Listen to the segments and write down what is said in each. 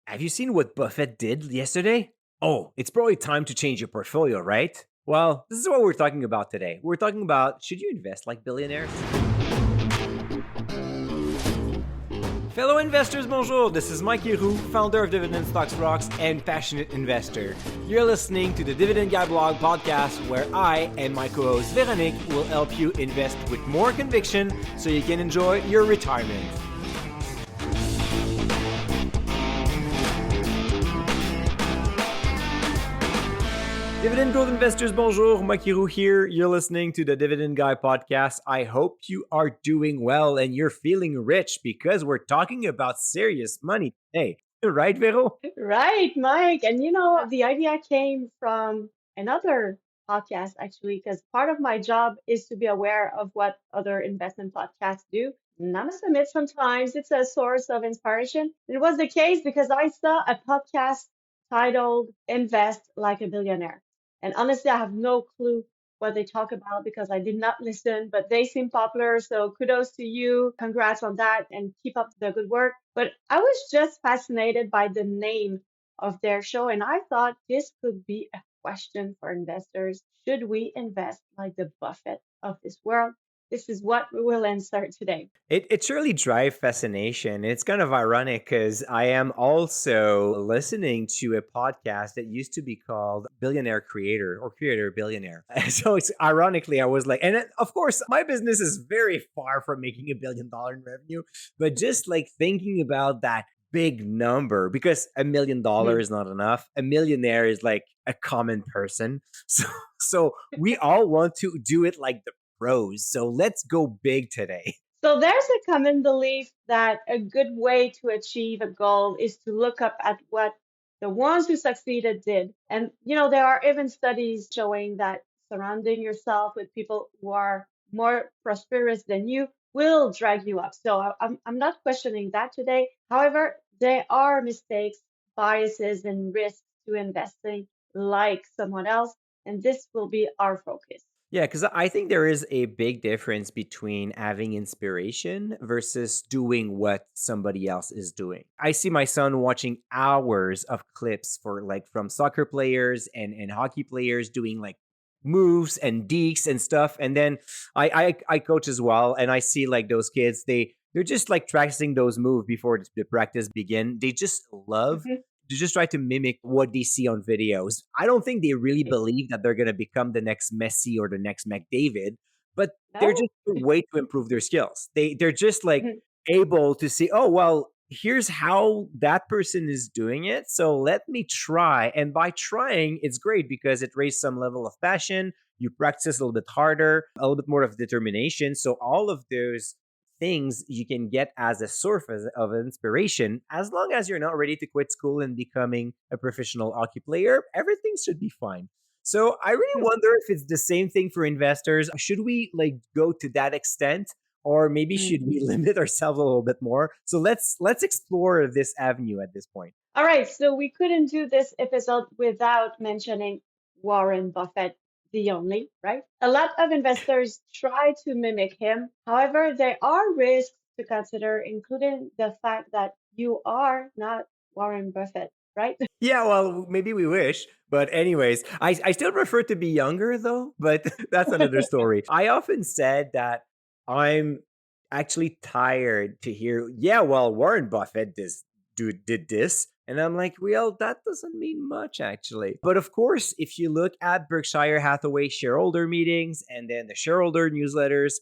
Have you seen what Buffett did yesterday? Oh, it's probably time to change your portfolio, right? Well, this is what we're talking about today. We're talking about should you invest like billionaires? Fellow investors, bonjour. This is Mike Leroux, founder of Dividend Stocks Rocks and passionate investor. You're listening to the Dividend Guy blog podcast where I and my co-host Véronique will help you invest with more conviction so you can enjoy your retirement. Dividend growth investors, bonjour. Mike Leroux here. You're listening to the Dividend Guy podcast. I hope you are doing well and you're feeling rich because we're talking about serious money today. Right, Vero? Right, Mike. And the idea came from another podcast actually, because part of my job is to be aware of what other investment podcasts do. And I must admit, sometimes it's a source of inspiration. It was the case because I saw a podcast titled Invest Like a Billionaire. And honestly, I have no clue what they talk about because I did not listen, but they seem popular. So kudos to you. Congrats on that and keep up the good work. But I was just fascinated by the name of their show. And I thought this could be a question for investors. Should we invest like the Buffett of this world? This is what we will answer today. It surely drives fascination. It's kind of ironic because I am also listening to a podcast that used to be called Billionaire Creator or Creator Billionaire. So it's ironically, I was like, of course, my business is very far from making $1 billion in revenue, but just like thinking about that big number because $1 million Mhm. is not enough. A millionaire is like a common person. So we all want to do it like the pros. So let's go big today. So there's a common belief that a good way to achieve a goal is to look up at what the ones who succeeded did. And, there are even studies showing that surrounding yourself with people who are more prosperous than you will drag you up. So I'm not questioning that today. However, there are mistakes, biases, and risks to investing like someone else. And this will be our focus. Yeah, because I think there is a big difference between having inspiration versus doing what somebody else is doing. I see my son watching hours of clips for like from soccer players and hockey players doing like moves and dekes and stuff. And then I coach as well, and I see like those kids, they're just like practicing those moves before the practice begin. They just love Mhm. to just try to mimic what they see on videos. I don't think they really believe that they're going to become the next Messi or the next McDavid, but they're No? just a way to improve their skills. They're just like Mhm. able to see, oh well, here's how that person is doing it. So let me try. And by trying, it's great because it raises some level of passion. You practice a little bit harder, a little bit more of determination. So all of those things you can get as a source of inspiration. As long as you're not ready to quit school and becoming a professional hockey player, everything should be fine. So I really wonder if it's the same thing for investors. Should we like go to that extent, or maybe should we limit ourselves a little bit more? So let's explore this avenue at this point. All right, so we couldn't do this episode without mentioning Warren Buffett, the only, right? A lot of investors try to mimic him. However, there are risks to consider, including the fact that you are not Warren Buffett, right? Yeah, well, maybe we wish. But anyways, I still prefer to be younger though, but that's another story. I often said that I'm actually tired to hear, yeah, well, Warren Buffett this dude did this. And I'm like, well, that doesn't mean much actually. But of course, if you look at Berkshire Hathaway shareholder meetings and then the shareholder newsletters,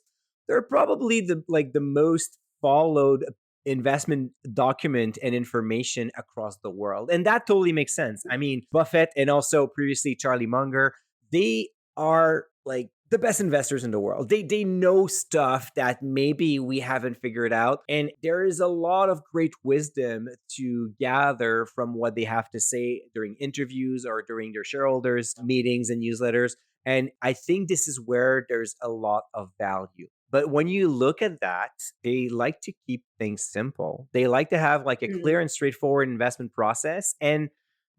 they're probably the most followed investment document and information across the world. And that totally makes sense. I mean, Buffett and also previously Charlie Munger, they are like the best investors in the world. They know stuff that maybe we haven't figured out. And there is a lot of great wisdom to gather from what they have to say during interviews or during their shareholders meetings and newsletters. And I think this is where there's a lot of value. But when you look at that, they like to keep things simple. They like to have like a clear and straightforward investment process. And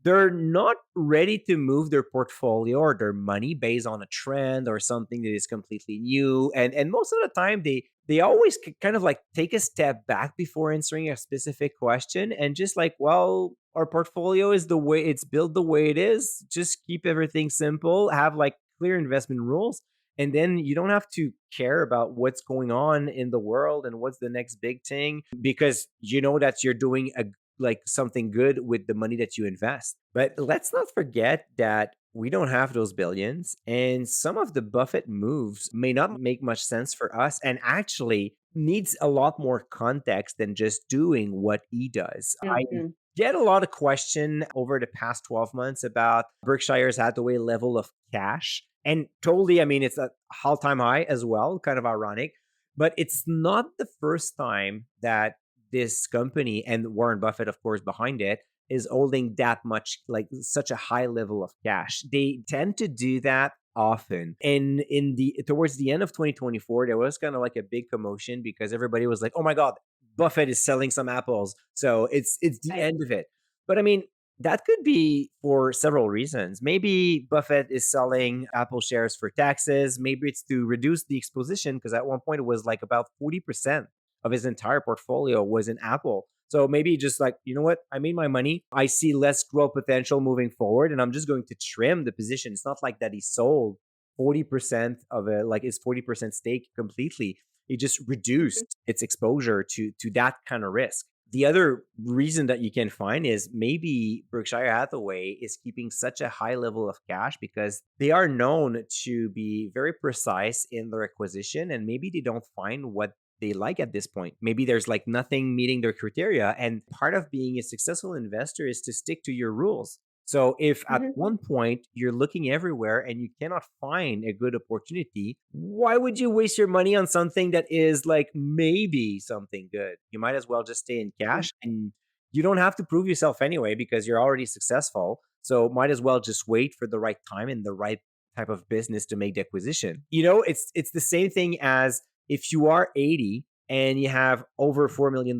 they're not ready to move their portfolio or their money based on a trend or something that is completely new. And most of the time they always kind of like take a step back before answering a specific question and just like, well, our portfolio is the way it's built, the way it is. Just keep everything simple, have like clear investment rules, and then you don't have to care about what's going on in the world and what's the next big thing, because you know that you're doing a like something good with the money that you invest. But let's not forget that we don't have those billions, and some of the Buffett moves may not make much sense for us and actually needs a lot more context than just doing what he does. I Mhm. get a lot of question over the past 12 months about Berkshire's Hathaway level of cash. And totally, I mean, it's a all-time high as well, kind of ironic, but it's not the first time that this company and Warren Buffett, of course, behind it, is holding that much, like such a high level of cash. They tend to do that often. And in the towards the end of 2024, there was kind of like a big commotion because everybody was like, "Oh my God, Buffett is selling some apples." So it's the Right. end of it. But I mean, that could be for several reasons. Maybe Buffett is selling Apple shares for taxes. Maybe it's to reduce the exposition because at one point it was like about 40% of his entire portfolio was in Apple. So maybe just like, you know what? I made my money. I see less growth potential moving forward, and I'm just going to trim the position. It's not like that he sold 40% of it, like his 40% stake completely. He just Mhm. reduced its exposure to that kind of risk. The other reason that you can find is maybe Berkshire Hathaway is keeping such a high level of cash because they are known to be very precise in their acquisition, and maybe they don't find what they like at this point. Maybe there's like nothing meeting their criteria. And part of being a successful investor is to stick to your rules. So if at Mhm. one point you're looking everywhere and you cannot find a good opportunity, why would you waste your money on something that is like maybe something good? You might as well just stay in Mhm. cash, and you don't have to prove yourself anyway because you're already successful. So might as well just wait for the right time and the right type of business to make the acquisition. It's the same thing as if you are 80 and you have over $4 million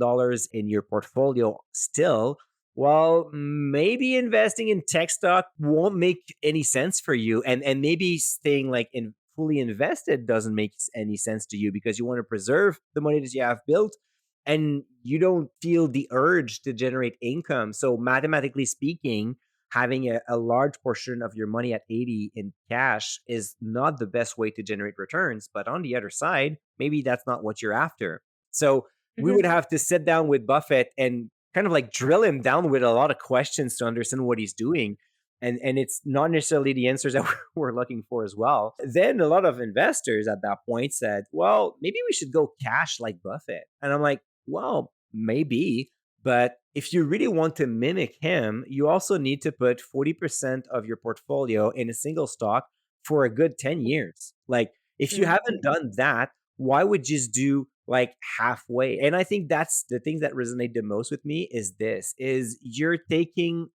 in your portfolio still, well, maybe investing in tech stock won't make any sense for you. And maybe staying like in fully invested doesn't make any sense to you because you want to preserve the money that you have built and you don't feel the urge to generate income. So mathematically speaking, having a large portion of your money at 80 in cash is not the best way to generate returns. But on the other side, maybe that's not what you're after. So we would Mhm. have to sit down with Buffett and kind of like drill him down with a lot of questions to understand what he's doing. And it's not necessarily the answers that we're looking for as well. Then a lot of investors at that point said, well, maybe we should go cash like Buffett. And I'm like, well, maybe, but if you really want to mimic him, you also need to put 40% of your portfolio in a single stock for a good 10 years. Like, if you haven't Mhm. done that, why would you just do like halfway? And I think that's the thing that resonate the most with me is this is you're taking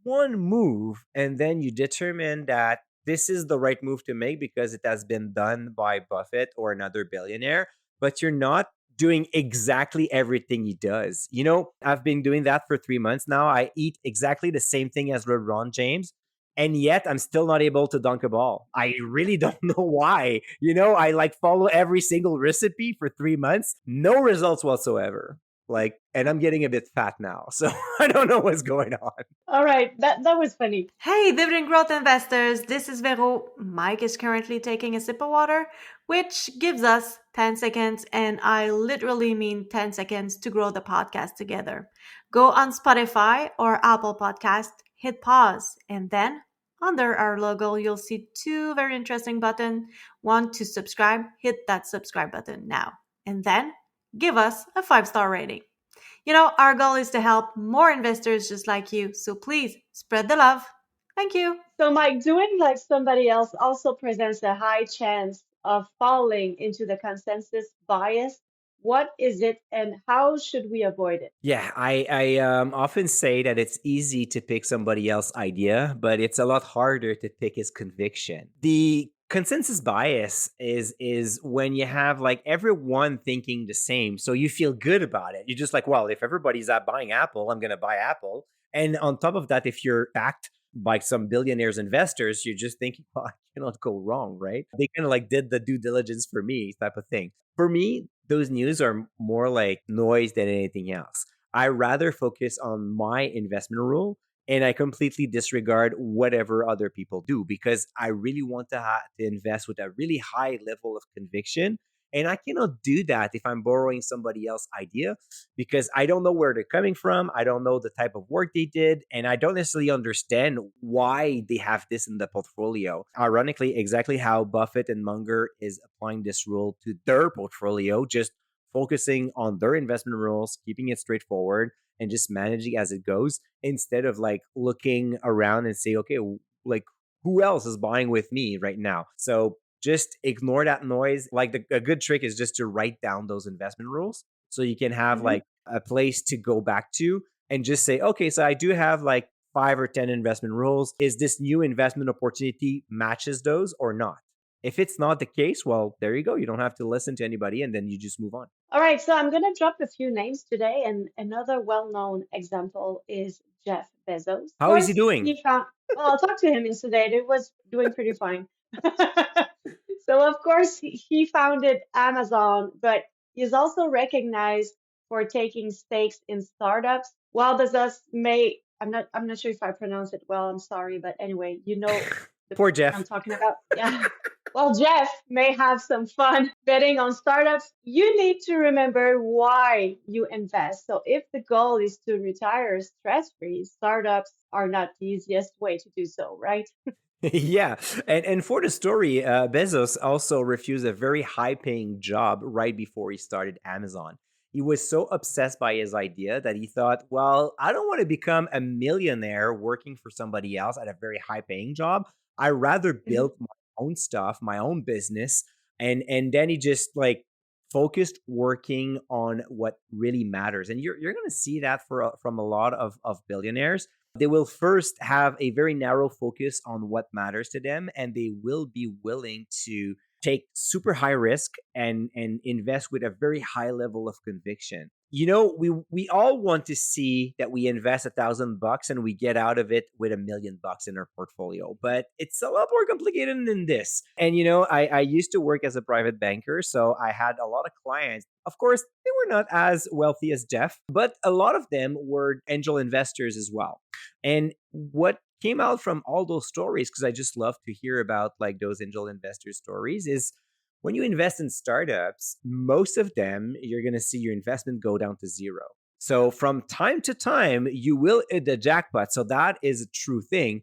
one move and then you determine that this is the right move to make because it has been done by Buffett or another billionaire, but you're not doing exactly everything he does. I've been doing that for 3 months now. I eat exactly the same thing as LeBron James, and yet I'm still not able to dunk a ball. I really don't know why. I like follow every single recipe for 3 months, no results whatsoever. Like, and I'm getting a bit fat now, so I don't know what's going on. All right, that was funny. Hey, dividend growth investors, this is Vero. Mike is currently taking a sip of water, which gives us 10 seconds, and I literally mean 10 seconds to grow the podcast together. Go on Spotify or Apple Podcast, hit pause, and then under our logo, you'll see two very interesting buttons. One to subscribe, hit that subscribe button now, and then give us a 5-star rating. Our goal is to help more investors just like you. So please spread the love. Thank you. So, Mike, doing like somebody else also presents a high chance of falling into the consensus bias. What is it and how should we avoid it? Yeah, I often say that it's easy to pick somebody else's idea, but it's a lot harder to pick his conviction. The consensus bias is when you have like everyone thinking the same, so you feel good about it. You're just like, well, if everybody's buying Apple, I'm gonna buy Apple. And on top of that, if you're backed by some billionaires investors, you're just thinking, well, I cannot go wrong, right? They kind of like did the due diligence for me, type of thing. For me, those news are more like noise than anything else. I rather focus on my investment rule and I completely disregard whatever other people do because I really want to invest with a really high level of conviction. And I cannot do that if I'm borrowing somebody else's idea because I don't know where they're coming from. I don't know the type of work they did, and I don't necessarily understand why they have this in the portfolio. Ironically, exactly how Buffett and Munger is applying this rule to their portfolio, just focusing on their investment rules, keeping it straightforward, and just managing as it goes instead of like looking around and say, okay, like who else is buying with me right now? So just ignore that noise. Like a good trick is just to write down those investment rules so you can have Hmm. like a place to go back to and just say, okay, so I do have like 5 or 10 investment rules. Is this new investment opportunity matches those or not? If it's not the case, well, there you go. You don't have to listen to anybody and then you just move on. All right, so I'm going to drop a few names today, and another well-known example is Jeff Bezos. Of How is he course, doing? he found, well, I'll talk to him yesterday. It was doing pretty fine. So, of course, he founded Amazon, but he's also recognized for taking stakes in startups. While Bezos may, I'm not sure if I pronounce it well, I'm sorry, but anyway, you know the Poor person I'm Jeff. talking about. Yeah. While Jeff may have some fun betting on startups, you need to remember why you invest. So, if the goal is to retire stress free, startups are not the easiest way to do so, right? Yeah, and for the story, Bezos also refused a very high-paying job right before he started Amazon. He was so obsessed by his idea that he thought, well, I don't want to become a millionaire working for somebody else at a very high-paying job. I rather Mhm. build my own stuff, my own business, and then he just like focused working on what really matters. And you're going to see that from a lot of billionaires. They will first have a very narrow focus on what matters to them, and they will be willing to take super high risk and invest with a very high level of conviction. You know, we all want to see that we invest $1,000 and we get out of it with $1 million in our portfolio, but it's a lot more complicated than this. And you know, I used to work as a private banker, so I had a lot of clients. Of course, they were not as wealthy as Jeff, but a lot of them were angel investors as well. And what came out from all those stories, because I just love to hear about like those angel investor stories, is when you invest in startups, most of them, you're going to see your investment go down to zero. So from time to time, you will hit the jackpot. So that is a true thing.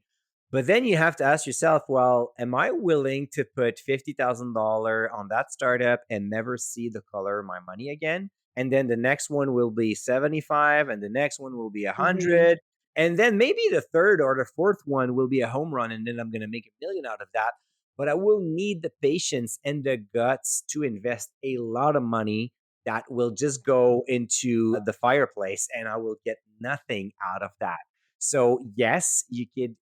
But then you have to ask yourself, well, am I willing to put $50,000 on that startup and never see the color of my money again? And then the next one will be 75 and the next one will be Mhm. 100. And then maybe the third or the fourth one will be a home run and then I'm going to make 1 million out of that. But I will need the patience and the guts to invest a lot of money that will just go into the fireplace and I will get nothing out of that. So, yes, you could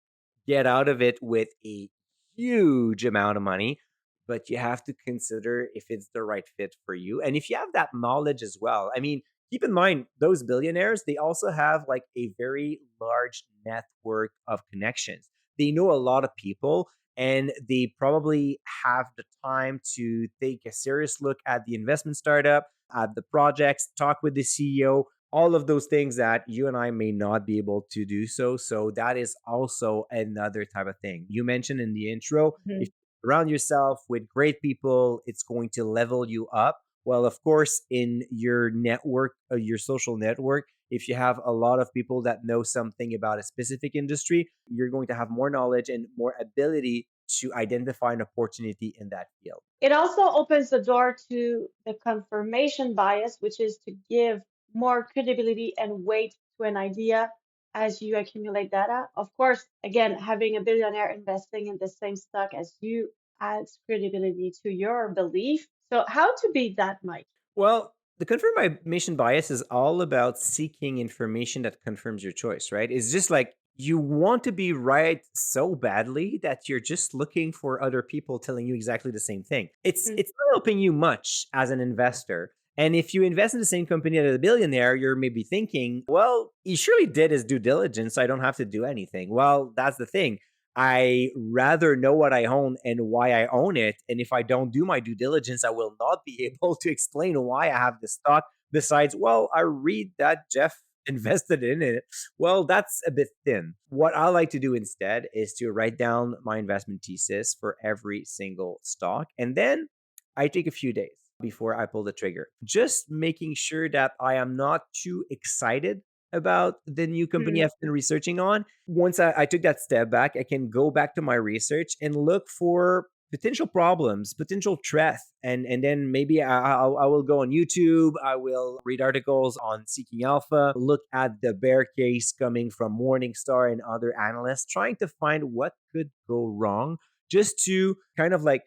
get out of it with a huge amount of money, but you have to consider if it's the right fit for you. And if you have that knowledge as well, I mean, keep in mind, those billionaires, they also have like a very large network of connections. They know a lot of people and they probably have the time to take a serious look at the investment startup, at the projects, talk with the CEO, all of those things that you and I may not be able to do so. So that is also another type of thing. You mentioned in the intro, if Mhm. you surround yourself with great people, it's going to level you up. Well, of course, in your network, your social network, if you have a lot of people that know something about a specific industry, you're going to have more knowledge and more ability to identify an opportunity in that field. It also opens the door to the confirmation bias, which is to give more credibility and weight to an idea as you accumulate data. Of course, again, having a billionaire investing in the same stock as you adds credibility to your belief. So, how to beat that, Mike? Well, the confirmation bias is all about seeking information that confirms your choice, right? It's just like you want to be right so badly that you're just looking for other people telling you exactly the same thing. It's not helping you much as an investor. And if you invest in the same company as a billionaire, you're maybe thinking, well, he surely did his due diligence. So I don't have to do anything. Well, that's the thing. I rather know what I own and why I own it. And if I don't do my due diligence, I will not be able to explain why I have this stock. Besides, well, I read that Jeff invested in it, well, that's a bit thin. What I like to do instead is to write down my investment thesis for every single stock. And then I take a few days before I pull the trigger, just making sure that I am not too excited about the new company Mhm. I've been researching on. Once I took that step back, I can go back to my research and look for potential problems, potential threats, and then maybe I will go on YouTube. I will read articles on Seeking Alpha, look at the bear case coming from Morningstar and other analysts, trying to find what could go wrong, just to kind of like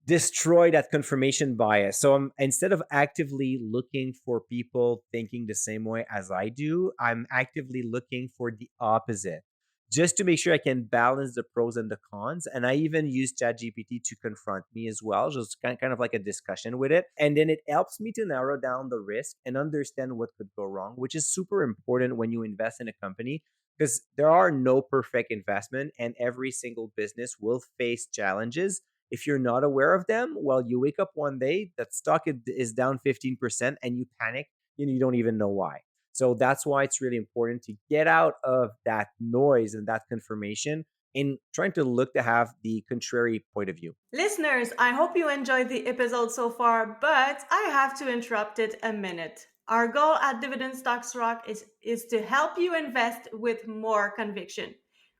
destroy that confirmation bias. So instead of actively looking for people thinking the same way as I do, I'm actively looking for the opposite, just to make sure I can balance the pros and the cons. And I even use ChatGPT to confront me as well, just kind of like a discussion with it. And then it helps me to narrow down the risk and understand what could go wrong, which is super important when you invest in a company, because there are no perfect investment and every single business will face challenges. If you're not aware of them, well, you wake up one day, that stock is down 15% and you panic, you don't even know why. So that's why it's really important to get out of that noise and that confirmation in trying to look to have the contrary point of view. Listeners, I hope you enjoyed the episode so far, but I have to interrupt it a minute. Our goal at Dividend Stocks Rock is to help you invest with more conviction.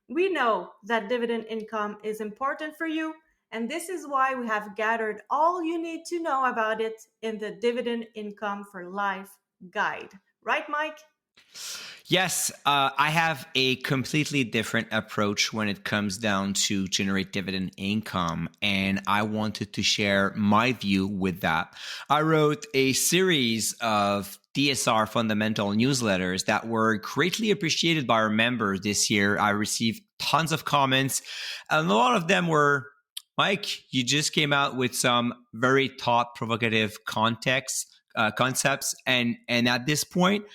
We know that dividend income is important for you, and this is why we have gathered all you need to know about it in the Dividend Income for Life guide. Right, Mike? Yes, I have a completely different approach when it comes down to generate dividend income, and I wanted to share my view with that. I wrote a series of DSR fundamental newsletters that were greatly appreciated by our members this year. I received tons of comments, and a lot of them were, Mike, you just came out with some very thought provocative concepts, and at this point,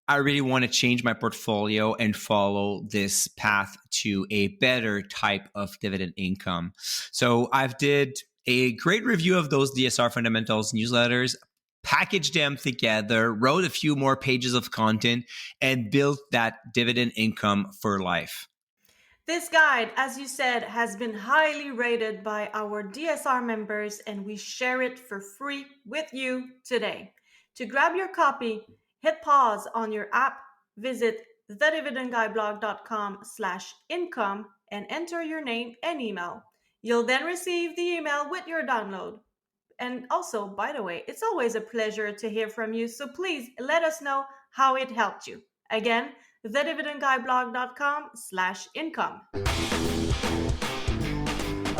I really want to change my portfolio and follow this path to a better type of dividend income. So I've did a great review of those DSR fundamentals newsletters, packaged them together, wrote a few more pages of content, and built that dividend income for life. This guide, as you said, has been highly rated by our DSR members, and we share it for free with you today. To grab your copy, hit pause on your app, visit thedividendguyblog.com/income, and enter your name and email. You'll then receive the email with your download. And also, by the way, it's always a pleasure to hear from you, so please let us know how it helped you. Again, thedividendguyblog.com/income.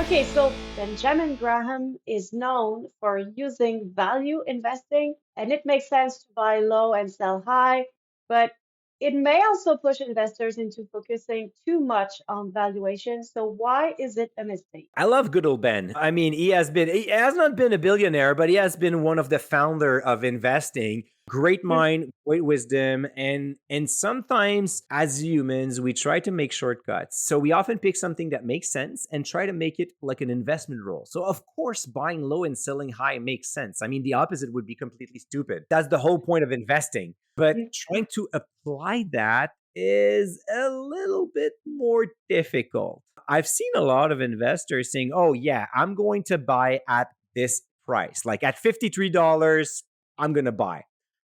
Okay, so Benjamin Graham is known for using value investing, and it makes sense to buy low and sell high, but it may also push investors into focusing too much on valuation. So why is it a mistake? I love good old Ben. I mean, he has not been a billionaire, but he has been one of the founder of investing. Great mind, great wisdom, and sometimes as humans, we try to make shortcuts. So we often pick something that makes sense and try to make it like an investment role. So of course, buying low and selling high makes sense. I mean, the opposite would be completely stupid. That's the whole point of investing. But trying to apply that is a little bit more difficult. I've seen a lot of investors saying, oh, yeah, I'm going to buy at this price. Like at $53, I'm going to buy.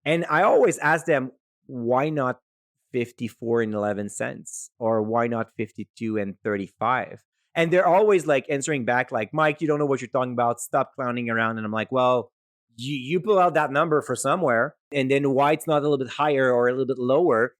And I always ask them, why not 54 and 11 cents? Or why not 52 and 35? And they're always like answering back, like, Mike, you don't know what you're talking about. Stop clowning around. And I'm like, well, you pull out that number for somewhere. And then why it's not a little bit higher or a little bit lower,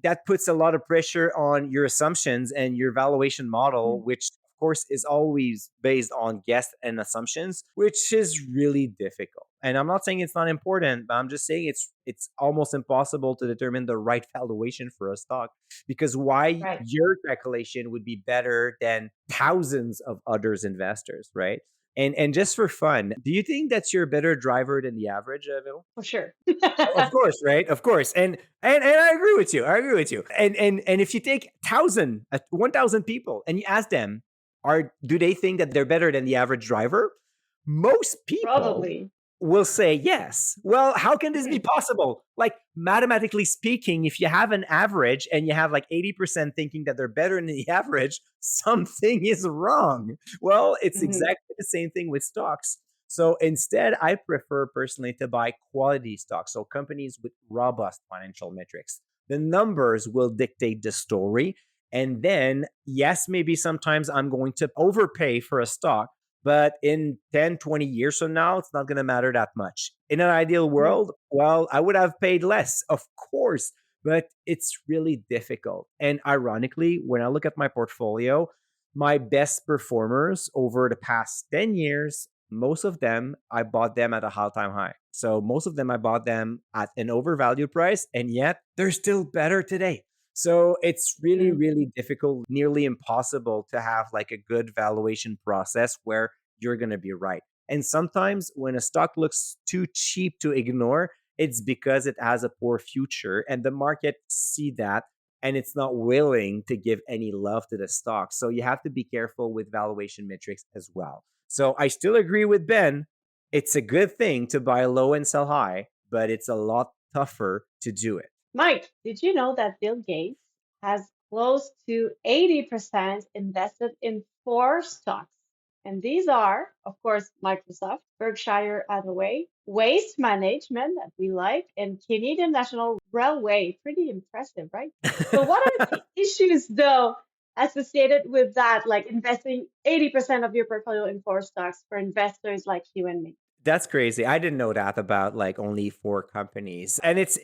that puts a lot of pressure on your assumptions and your valuation model, which of course is always based on guess and assumptions, which is really difficult. And I'm not saying it's not important, but I'm just saying it's almost impossible to determine the right valuation for a stock, because why Right. your calculation would be better than thousands of others investors, right? And just for fun, do you think that you're a better driver than the average, Vil? For sure. Of course, right? Of course. And I agree with you. I agree with you. And if you take 1,000 people and you ask them, do they think that they're better than the average driver? Most people Probably. will say yes. Well, how can this be possible? Like, mathematically speaking, if you have an average and you have like 80% thinking that they're better than the average, something is wrong. Well, it's Mhm. exactly the same thing with stocks. So instead, I prefer personally to buy quality stocks. So companies with robust financial metrics. The numbers will dictate the story. And then, yes, maybe sometimes I'm going to overpay for a stock, but in 10, 20 years from now, it's not going to matter that much. In an ideal Mhm. world, well, I would have paid less, of course, but it's really difficult. And ironically, when I look at my portfolio, my best performers over the past 10 years, most of them, I bought them at a all time high. So most of them, I bought them at an overvalued price, and yet they're still better today. So it's really, Mhm. really difficult, nearly impossible to have like a good valuation process where you're going to be right. And sometimes when a stock looks too cheap to ignore, it's because it has a poor future and the market see that and it's not willing to give any love to the stock. So you have to be careful with valuation metrics as well. So I still agree with Ben. It's a good thing to buy low and sell high, but it's a lot tougher to do it. Mike, did you know that Bill Gates has close to 80% invested in four stocks? And these are, of course, Microsoft, Berkshire Hathaway, Waste Management that we like, and Canadian National Railway. Pretty impressive, right? So, what are the issues, though, associated with that, like investing 80% of your portfolio in four stocks for investors like you and me? That's crazy. I didn't know that about like only four companies. And it's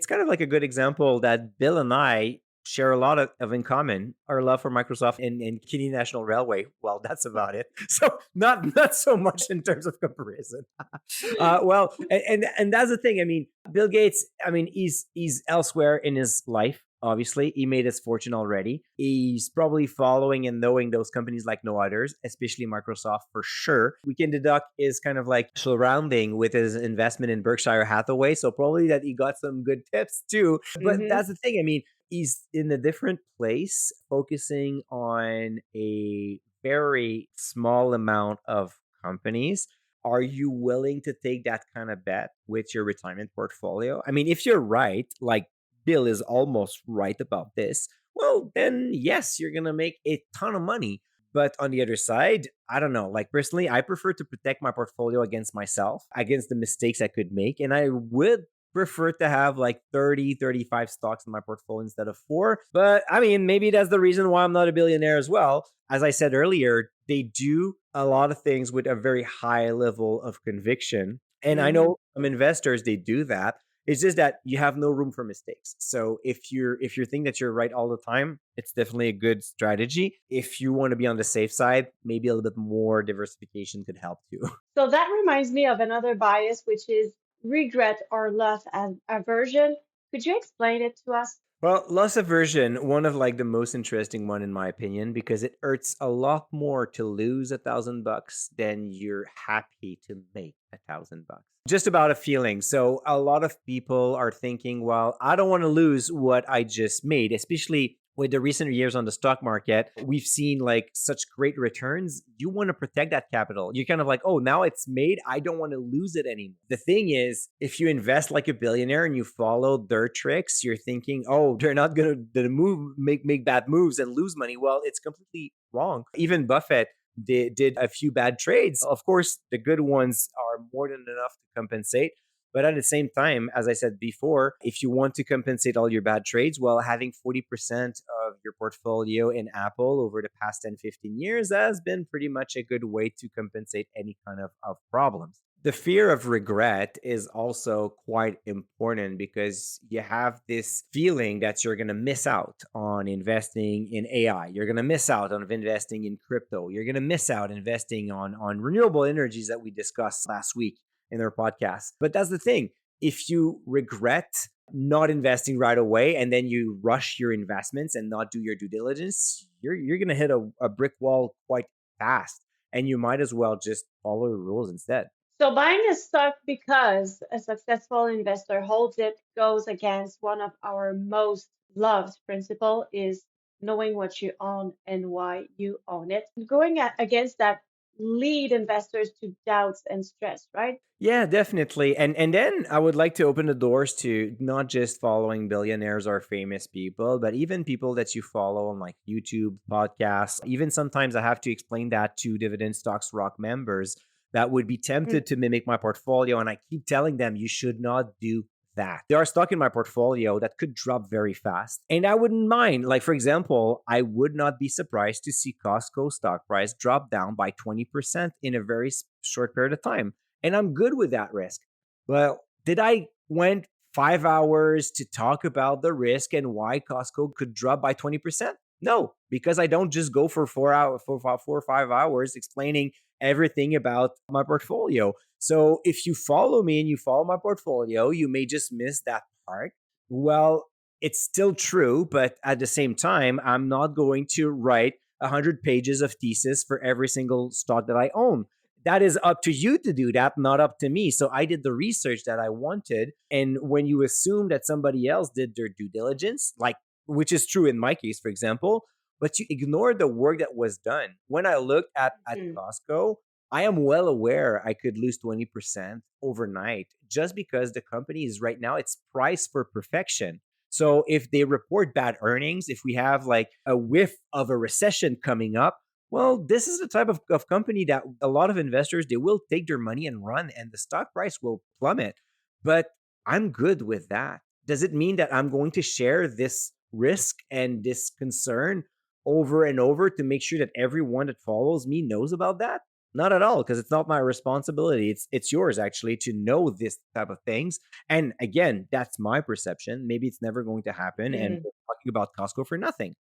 kind of like a good example that Bill and I share a lot of in common. Our love for Microsoft and Canadian National Railway. Well, that's about it. So not so much in terms of comparison. Well, and that's the thing. I mean, Bill Gates. I mean, he's elsewhere in his life. Obviously, he made his fortune already. He's probably following and knowing those companies like no others, especially Microsoft for sure. We can deduct is kind of like surrounding with his investment in Berkshire Hathaway. So probably that he got some good tips too. But Hmm. that's the thing. I mean, he's in a different place, focusing on a very small amount of companies. Are you willing to take that kind of bet with your retirement portfolio? I mean, if you're right, like Bill is almost right about this, well, then yes, you're going to make a ton of money. But on the other side, I don't know. Like personally, I prefer to protect my portfolio against myself, against the mistakes I could make. And I would prefer to have like 30, 35 stocks in my portfolio instead of four. But I mean, maybe that's the reason why I'm not a billionaire as well. As I said earlier, they do a lot of things with a very high level of conviction. And I Hmm. know some investors, they do that. It's just that you have no room for mistakes. So if you think that you're right all the time, it's definitely a good strategy. If you want to be on the safe side, maybe a little bit more diversification could help too. So that reminds me of another bias, which is regret or loss as aversion. Could you explain it to us? Well, loss aversion, one of like the most interesting one in my opinion, because it hurts a lot more to lose $1,000 than you're happy to make $1,000. Just about a feeling. So a lot of people are thinking, well, I don't want to lose what I just made, especially with the recent years on the stock market. We've seen like such great returns. You want to protect that capital. You're kind of like, oh, now it's made. I don't want to lose it anymore. The thing is, if you invest like a billionaire and you follow their tricks, you're thinking, oh, they're not gonna move, make bad moves and lose money. Well, it's completely wrong. Even Buffett did a few bad trades. Of course, the good ones are more than enough to compensate. But at the same time, as I said before, if you want to compensate all your bad trades, well, having 40% of your portfolio in Apple over the past 10, 15 years has been pretty much a good way to compensate any kind of problems. The fear of regret is also quite important because you have this feeling that you're going to miss out on investing in AI. You're going to miss out on investing in crypto. You're going to miss out investing on renewable energies that we discussed last week in our podcast. But that's the thing. If you regret not investing right away and then you rush your investments and not do your due diligence, you're going to hit a brick wall quite fast. And you might as well just follow the rules instead. So buying a stock because a successful investor holds it goes against one of our most loved principle is knowing what you own and why you own it. Going against that lead investors to doubts and stress, right? Yeah, definitely. And then I would like to open the doors to not just following billionaires or famous people, but even people that you follow on like YouTube, podcasts. Even sometimes I have to explain that to Dividend Stocks Rock members that would be tempted to mimic my portfolio. And I keep telling them you should not do that. There are stock in my portfolio that could drop very fast. And I wouldn't mind. Like, for example, I would not be surprised to see Costco stock price drop down by 20% in a very short period of time, and I'm good with that risk. Well, did I went 5 hours to talk about the risk and why Costco could drop by 20%? No, because I don't just go for 4 hours, 4 or 5 hours explaining everything about my portfolio. So if you follow me and you follow my portfolio, you may just miss that part. Well, it's still true, but at the same time, I'm not going to write 100 pages of thesis for every single stock that I own. That is up to you to do that, not up to me. So I did the research that I wanted. And when you assume that somebody else did their due diligence, like which is true in my case, for example, but you ignore the work that was done. When I looked at Mhm. Costco, I am well aware I could lose 20% overnight just because the company is right now, it's priced for perfection. So if they report bad earnings, if we have like a whiff of a recession coming up, well, this is the type of company that a lot of investors, they will take their money and run and the stock price will plummet. But I'm good with that. Does it mean that I'm going to share this risk and this concern over and over to make sure that everyone that follows me knows about that? Not at all, because it's not my responsibility. It's yours actually to know this type of things. And again, that's my perception. Maybe it's never going to happen. And Mhm. we're talking about Costco for nothing.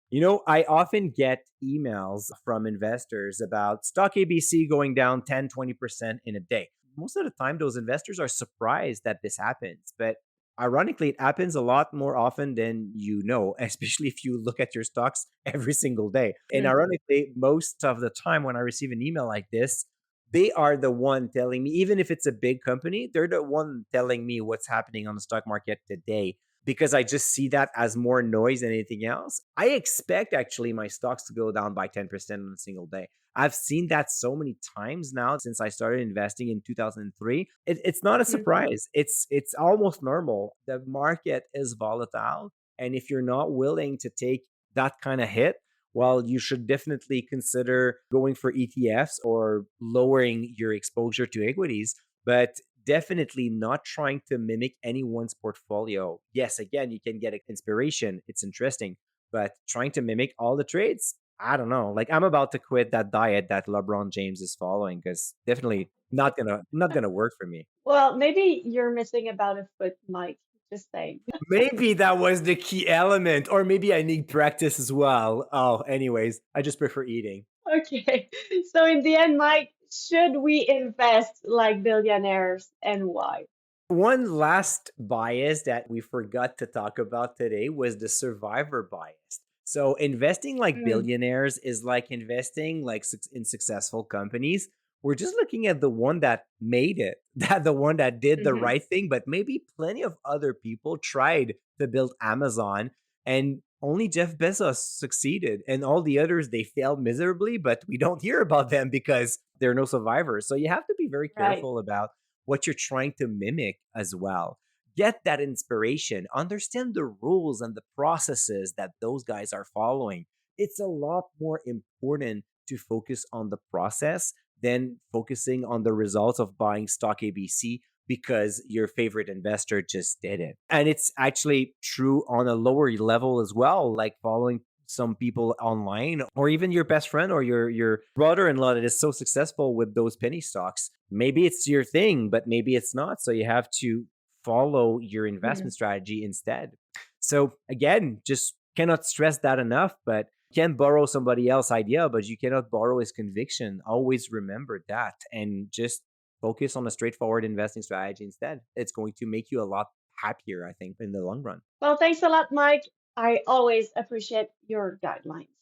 I often get emails from investors about stock ABC going down 10, 20% in a day. Most of the time, those investors are surprised that this happens. But ironically, it happens a lot more often than you know, especially if you look at your stocks every single day. And Mhm. ironically, most of the time when I receive an email like this, they are the one telling me, even if it's a big company, they're the one telling me what's happening on the stock market today because I just see that as more noise than anything else. I expect actually my stocks to go down by 10% in a single day. I've seen that so many times now since I started investing in 2003. It's not a Mhm. surprise. It's almost normal. The market is volatile, and if you're not willing to take that kind of hit, well, you should definitely consider going for ETFs or lowering your exposure to equities. But definitely not trying to mimic anyone's portfolio. Yes, again, you can get inspiration. It's interesting, but trying to mimic all the trades, I don't know. Like I'm about to quit that diet that LeBron James is following because definitely not gonna work for me. Well, maybe you're missing about a foot, Mike. Just saying. Maybe that was the key element, or maybe I need practice as well. Oh, anyways, I just prefer eating. Okay. So in the end, Mike, should we invest like billionaires and why? One last bias that we forgot to talk about today was the survivor bias. So investing like Mm. billionaires is like investing like in successful companies. We're just looking at the one that made it, that the one that did the Mhm. right thing, but maybe plenty of other people tried to build Amazon and only Jeff Bezos succeeded and all the others they failed miserably, but we don't hear about them because there are no survivors. So you have to be very Right. careful about what you're trying to mimic as well. Get that inspiration, understand the rules and the processes that those guys are following. It's a lot more important to focus on the process than focusing on the results of buying stock ABC because your favorite investor just did it. And it's actually true on a lower level as well, like following some people online or even your best friend or your brother-in-law that is so successful with those penny stocks. Maybe it's your thing, but maybe it's not. So you have to follow your Mhm. investment strategy instead. So again, just cannot stress that enough, but you can borrow somebody else's idea, but you cannot borrow his conviction. Always remember that and just focus on a straightforward investing strategy instead. It's going to make you a lot happier, I think, in the long run. Well, thanks a lot, Mike. I always appreciate your guidelines.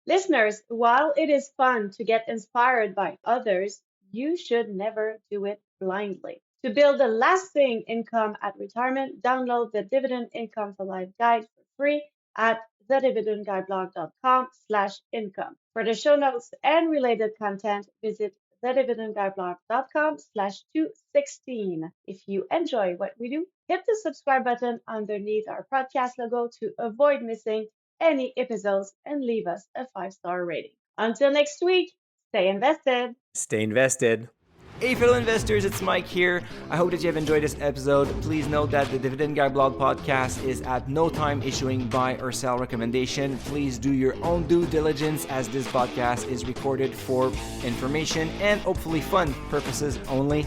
Listeners, while it is fun to get inspired by others, you should never do it blindly. To build a lasting income at retirement, download the Dividend Income for Life guide for free at thedividendguideblog.com/income. For the show notes and related content, visit thedividendguideblog.com/216. If you enjoy what we do, hit the subscribe button underneath our podcast logo to avoid missing any episodes and leave us a 5-star rating. Until next week, stay invested. Stay invested. Hey fellow investors, it's Mike here. I hope that you have enjoyed this episode. Please note that the Dividend Guy Blog podcast is at no time issuing buy or sell recommendation. Please do your own due diligence as this podcast is recorded for information and hopefully fun purposes only.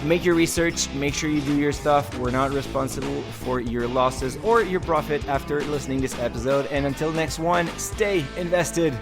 Make your research, make sure you do your stuff. We're not responsible for your losses or your profit after listening to this episode. And until next one, stay invested.